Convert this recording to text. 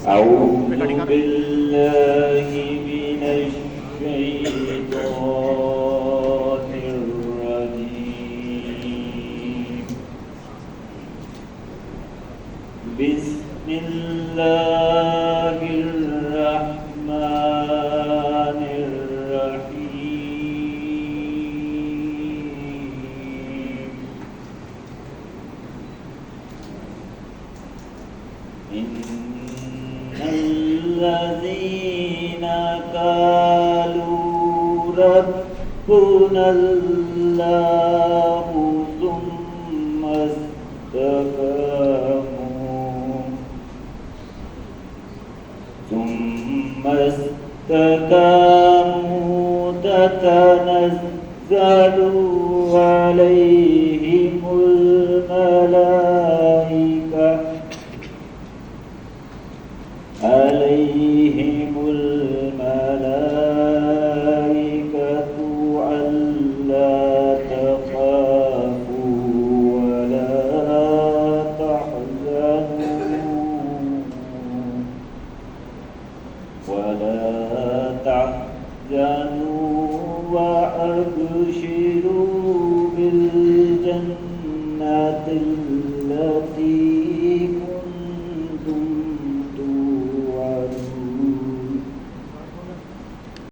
أعوذ بالله من الشيطان الرجيم. بسم الله الرحمن الرحيم. إن الذين قالوا ربنا الله ثم استقاموا تتنزل عليهم الملائكة ألا تخافوا ولا تحزنوا وأبشروا